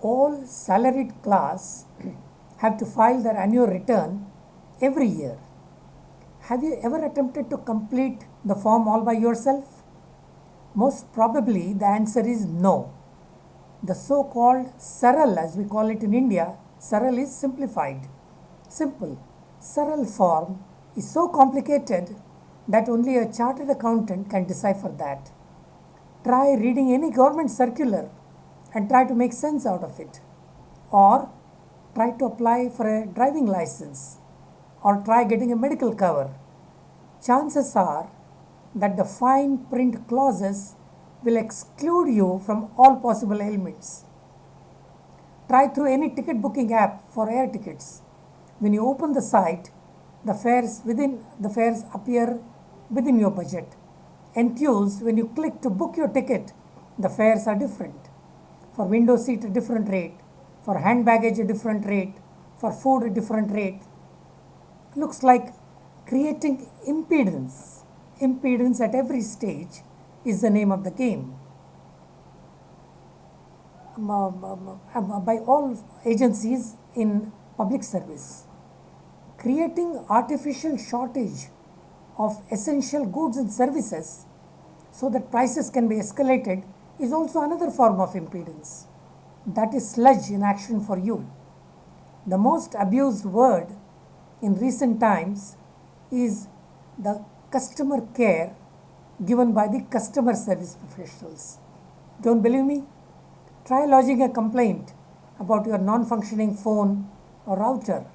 All salaried class have to file their annual return every year. Have you ever attempted to complete the form all by yourself? Most probably the answer is no. The so-called Saral, as we call it in India, Saral is simplified. Simple. Saral form is so complicated that only a chartered accountant can decipher that. Try reading any government circular and try to make sense out of it. Or try to apply for a driving license. Or try getting a medical cover. Chances are that the fine print clauses will exclude you from all possible ailments. Try through any ticket booking app for air tickets. When you open the site, the fares appear within your budget. Enthused, when you click to book your ticket, the fares are different. For window seat a different rate, for hand baggage a different rate, for food a different rate. Looks like creating impedance. Impedance at every stage is the name of the game. By all agencies in public service. Creating artificial shortage of essential goods and services so that prices can be escalated is also another form of impedance. That is sludge in action for you. The most abused word in recent times is the customer care given by the customer service professionals. Don't believe me? Try lodging a complaint about your non-functioning phone or router.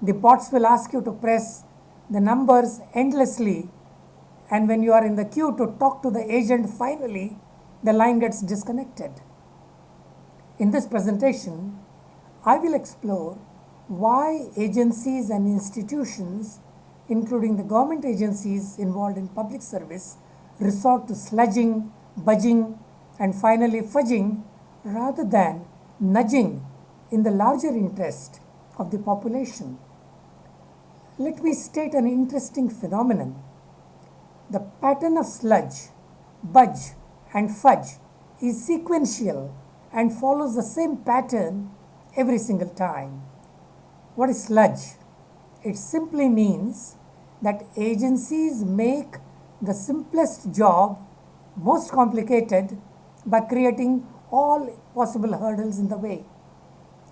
The bots will ask you to press the numbers endlessly, and when you are in the queue to talk to the agent, finally the line gets disconnected. In this presentation, I will explore why agencies and institutions, including the government agencies involved in public service, resort to sludging, budging, and finally fudging rather than nudging in the larger interest of the population. Let me state an interesting phenomenon. The pattern of sludge, budge, and fudge is sequential and follows the same pattern every single time. What is sludge? It simply means that agencies make the simplest job most complicated by creating all possible hurdles in the way.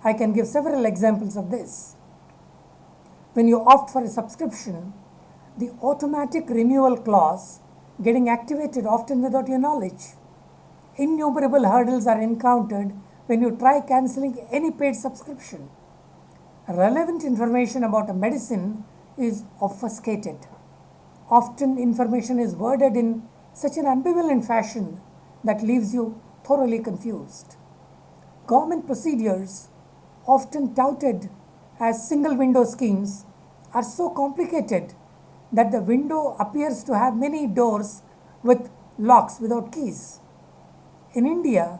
I can give several examples of this. When you opt for a subscription, the automatic renewal clause getting activated often without your knowledge. Innumerable hurdles are encountered when you try cancelling any paid subscription. Relevant information about a medicine is obfuscated. Often information is worded in such an ambivalent fashion that leaves you thoroughly confused. Government procedures, often touted as single window schemes, are so complicated that the window appears to have many doors with locks without keys. In India,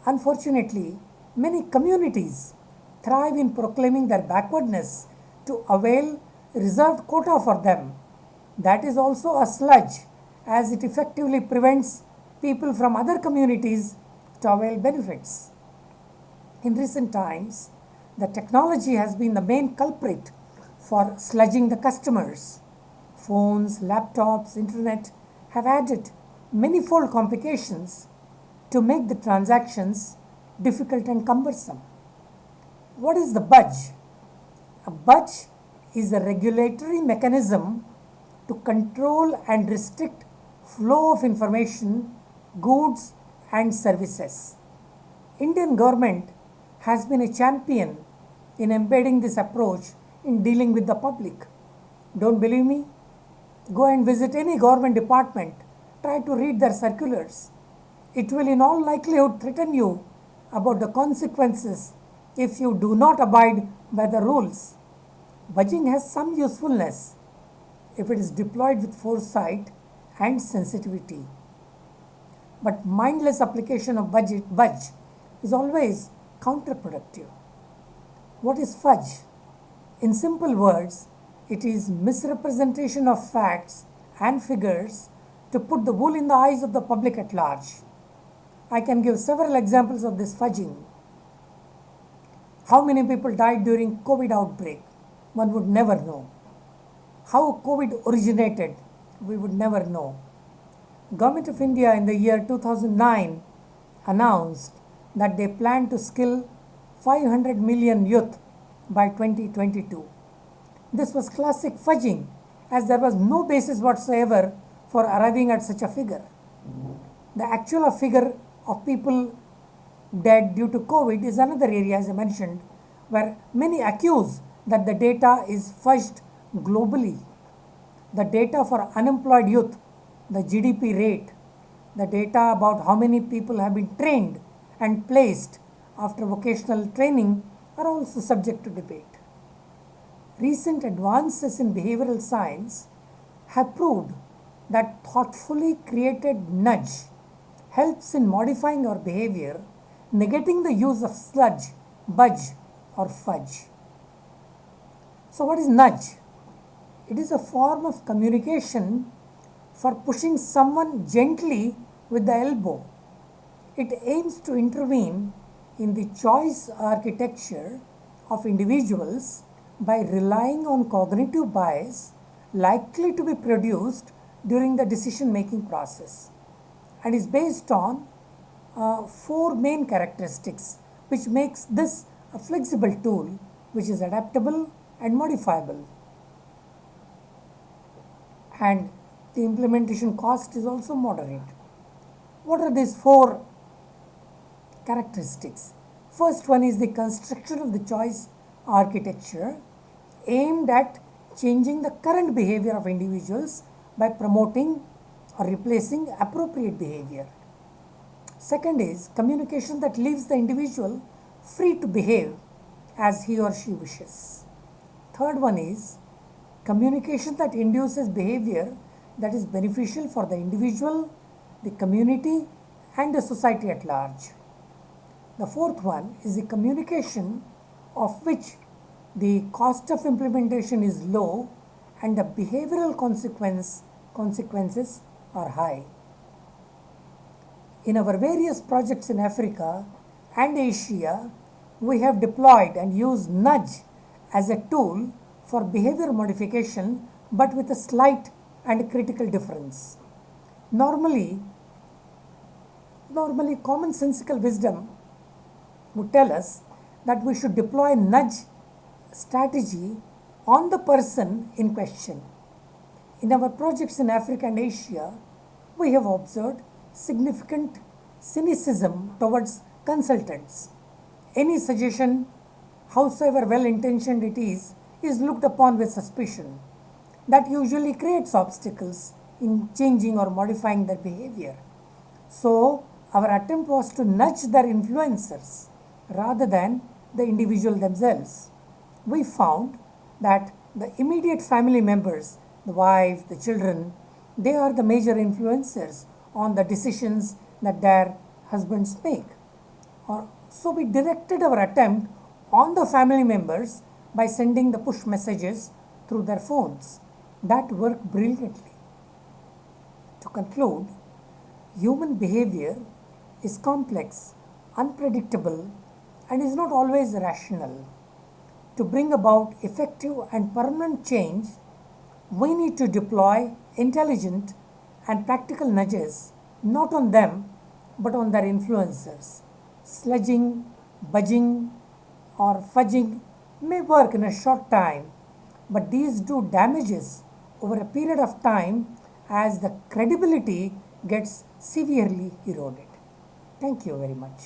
unfortunately, many communities thrive in proclaiming their backwardness to avail reserved quota for them. That is also a sludge, as it effectively prevents people from other communities to avail benefits. In recent times, the technology has been the main culprit for sludging the customers. Phones, laptops, internet have added manifold complications to make the transactions difficult and cumbersome. What is the budge? A budge is a regulatory mechanism to control and restrict flow of information, goods and services. Indian government has been a champion in embedding this approach in dealing with the public. Don't believe me? Go and visit any government department. Try to read their circulars. It will in all likelihood threaten you about the consequences if you do not abide by the rules. Budging has some usefulness if it is deployed with foresight and sensitivity. But mindless application of budge is always counterproductive. What is fudge? In simple words, it is misrepresentation of facts and figures to put the wool in the eyes of the public at large. I can give several examples of this fudging. How many people died during COVID outbreak? One would never know. How COVID originated? We would never know. Government of India in the year 2009 announced that they plan to skill 500 million youth by 2022. This was classic fudging, as there was no basis whatsoever for arriving at such a figure. The actual figure of people dead due to COVID is another area, as I mentioned, where many accuse that the data is fudged globally. The data for unemployed youth, the GDP rate, the data about how many people have been trained and placed after vocational training are also subject to debate. Recent advances in behavioral science have proved that thoughtfully created nudge helps in modifying our behavior, negating the use of sludge, budge, or fudge. So, what is nudge? It is a form of communication for pushing someone gently with the elbow. It aims to intervene in the choice architecture of individuals by relying on cognitive bias likely to be produced during the decision making process, and is based on four main characteristics, which makes this a flexible tool which is adaptable and modifiable, and the implementation cost is also moderate. What are these four characteristics? First one is the construction of the choice architecture aimed at changing the current behavior of individuals by promoting or replacing appropriate behavior. Second is communication that leaves the individual free to behave as he or she wishes. Third one is communication that induces behavior that is beneficial for the individual, the community, and the society at large. The fourth one is the communication of which the cost of implementation is low and the behavioral consequences are high. In our various projects in Africa and Asia, we have deployed and used nudge as a tool for behavior modification, but with a slight and critical difference. Normally commonsensical wisdom would tell us that we should deploy nudge strategy on the person in question. In our projects in Africa and Asia, we have observed significant cynicism towards consultants. Any suggestion, howsoever well intentioned it is looked upon with suspicion. That usually creates obstacles in changing or modifying their behavior. So, our attempt was to nudge their influencers rather than the individual themselves. We found that the immediate family members, the wife, the children, they are the major influencers on the decisions that their husbands make. So we directed our attempt on the family members by sending the push messages through their phones. That worked brilliantly. To conclude, human behavior is complex, unpredictable, and is not always rational. To bring about effective and permanent change, we need to deploy intelligent and practical nudges, not on them, but on their influencers. Sludging, budging, or fudging may work in a short time, but these do damages over a period of time as the credibility gets severely eroded. Thank you very much.